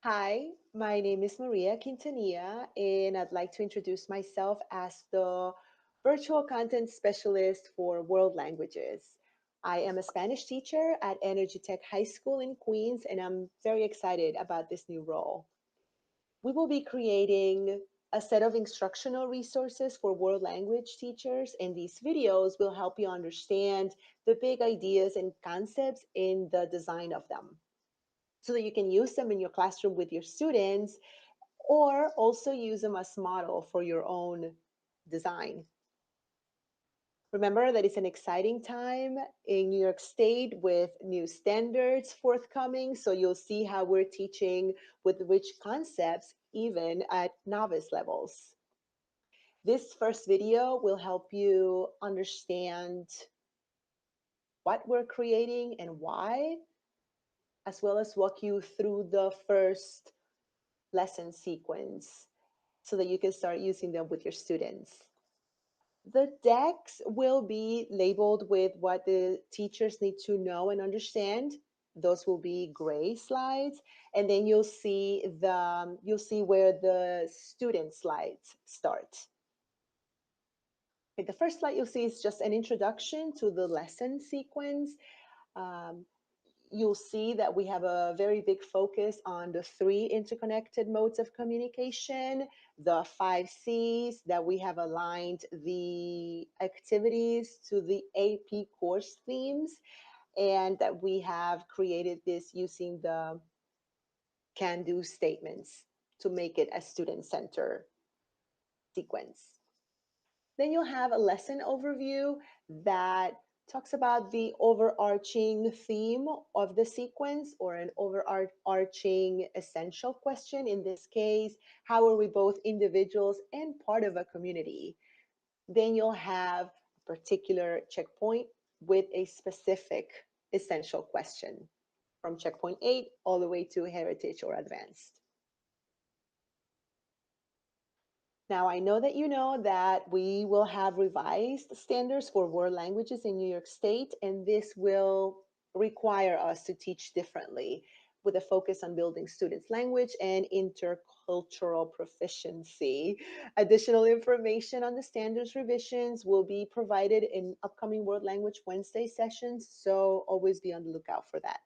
Hi, my name is Maria Quintanilla, and I'd like to introduce myself as the virtual content specialist for world languages. I am a Spanish teacher at Energy Tech High School in Queens, and I'm very excited about this new role. We will be creating a set of instructional resources for world language teachers, and these videos will help you understand the big ideas and concepts in the design of them so that you can use them in your classroom with your students or also use them as model for your own design. Remember that it's an exciting time in New York State with new standards forthcoming. So you'll see how we're teaching with which concepts, even at novice levels. This first video will help you understand what we're creating and why, as well as walk you through the first lesson sequence so that you can start using them with your students. The decks will be labeled with what the teachers need to know and understand. Those will be gray slides, and then you'll see where the student slides start. Okay, the first slide you'll see is just an introduction to the lesson sequence. Um, you'll see that we have a very big focus on the three interconnected modes of communication, the 5 C's, that we have aligned the activities to the AP course themes, and that we have created this using the can-do statements to make it a student-centered sequence. Then you'll have a lesson overview that talks about the overarching theme of the sequence or an overarching essential question. In this case, how are we both individuals and part of a community? Then you'll have a particular checkpoint with a specific essential question from checkpoint 8 all the way to heritage or advanced. Now, I know that you know that we will have revised standards for world languages in New York State, and this will require us to teach differently with a focus on building students' language and intercultural proficiency. Additional information on the standards revisions will be provided in upcoming World Language Wednesday sessions, so always be on the lookout for that.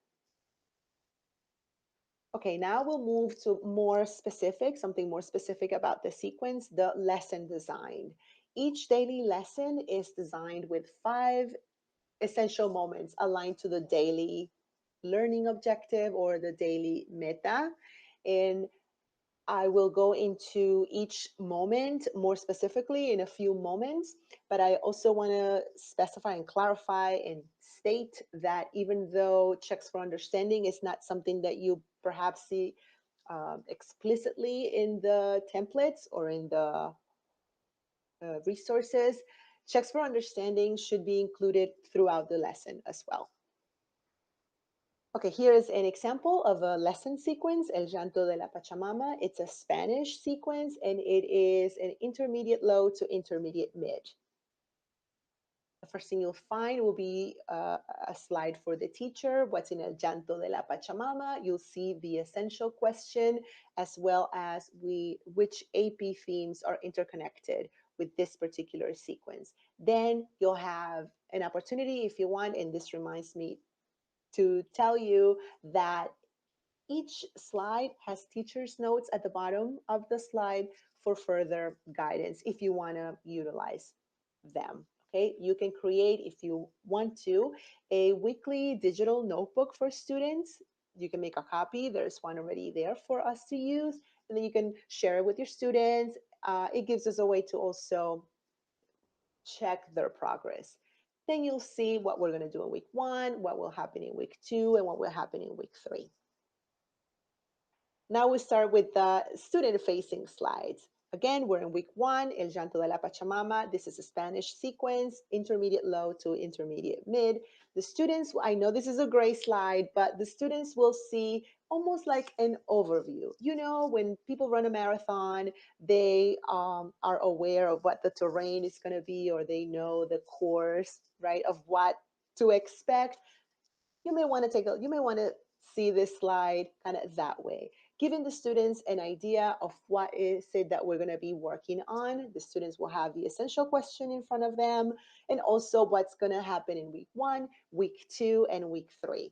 Okay, now we'll move to something more specific about the sequence, the lesson design. Each daily lesson is designed with 5 essential moments aligned to the daily learning objective or the daily meta. And I will go into each moment more specifically in a few moments, but I also want to specify and clarify and state that even though checks for understanding is not something that you perhaps see explicitly in the templates or in the resources, checks for understanding should be included throughout the lesson as well. Okay, here is an example of a lesson sequence, El Llanto de la Pachamama. It's a Spanish sequence and it is an intermediate low to intermediate mid. The first thing you'll find will be a slide for the teacher, what's in El Llanto de la Pachamama. You'll see the essential question as well as which AP themes are interconnected with this particular sequence. Then you'll have an opportunity if you want, and this reminds me to tell you that each slide has teacher's notes at the bottom of the slide for further guidance if you want to utilize them. Okay, you can create, if you want to, a weekly digital notebook for students. You can make a copy. There's one already there for us to use, and then you can share it with your students. It gives us a way to also check their progress. Then you'll see what we're going to do in week 1, what will happen in week 2, and what will happen in week 3. Now we start with the student-facing slides. Again, we're in week 1, El Llanto de la Pachamama. This is a Spanish sequence, intermediate low to intermediate mid. The students, I know this is a gray slide, but the students will see almost like an overview. You know, when people run a marathon, they are aware of what the terrain is going to be, or they know the course, right, of what to expect. You may want to see this slide kind of that way. giving the students an idea of what is it that we're going to be working on. The students will have the essential question in front of them, and also what's going to happen in week 1, week 2, and week 3.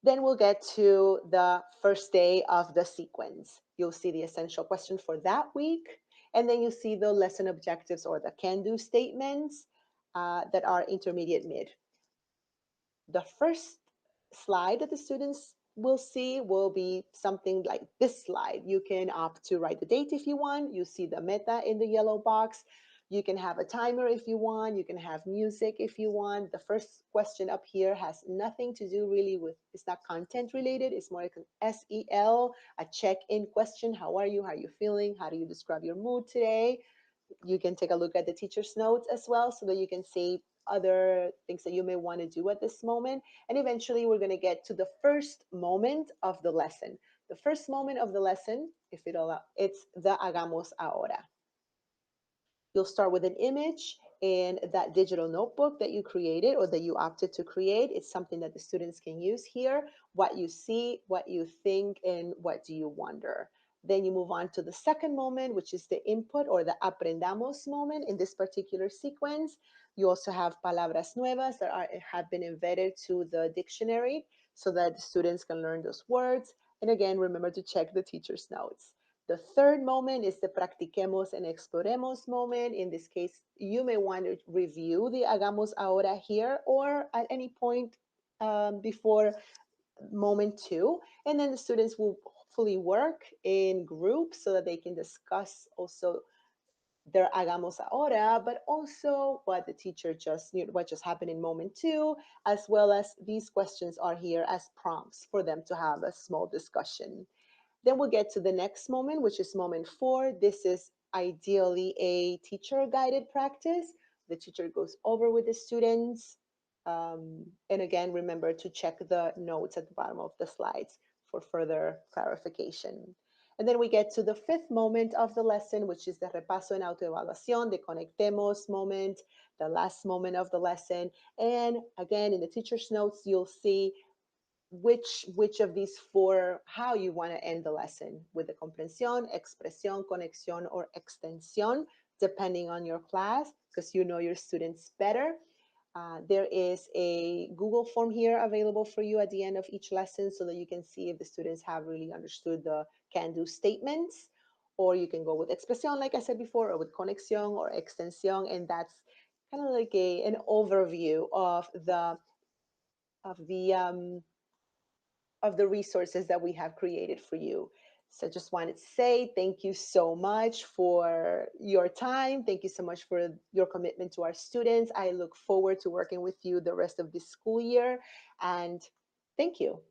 Then we'll get to the first day of the sequence. You'll see the essential question for that week, and then you see the lesson objectives or the can do statements that are intermediate mid. The first slide that the students will see will be something like this slide. You can opt to write the date if you want. You see the meta in the yellow box. You can have a timer if you want. You can have music if you want. The first question up here has nothing to do really with, it's not content related. It's more like an SEL, a check-in question. How are you? How are you feeling? How do you describe your mood today? You can take a look at the teacher's notes as well so that you can see other things that you may want to do at this moment. And eventually we're going to get to the first moment of the lesson. The first moment of the lesson, if it allow, it's the hagamos ahora. You'll start with an image in that digital notebook that you created or that you opted to create. It's something that the students can use here. What you see, what you think, and what do you wonder. Then you move on to the second moment, which is the input or the aprendamos moment in this particular sequence. You also have palabras nuevas that have been embedded to the dictionary so that the students can learn those words. And again, remember to check the teacher's notes. The third moment is the practiquemos and exploremos moment. In this case, you may want to review the hagamos ahora here or at any point before moment 2. And then the students will hopefully work in groups so that they can discuss also their hagamos ahora, but also what the teacher just knew, what just happened in moment 2, as well as these questions are here as prompts for them to have a small discussion. Then we'll get to the next moment, which is moment 4. This is ideally a teacher guided practice. The teacher goes over with the students. And again, remember to check the notes at the bottom of the slides for further clarification. And then we get to the fifth moment of the lesson, which is the repaso en autoevaluación, the conectemos moment, the last moment of the lesson. And again, in the teacher's notes, you'll see which of these 4, how you want to end the lesson, with the comprensión, expresión, conexión, or extensión, depending on your class, because you know your students better. There is a Google form here available for you at the end of each lesson so that you can see if the students have really understood the can-do statements, or you can go with expresión, like I said before, or with conexión or extensión, and that's kind of like an overview of the resources that we have created for you. So just wanted to say thank you so much for your time. Thank you so much for your commitment to our students. I look forward to working with you the rest of this school year. And thank you.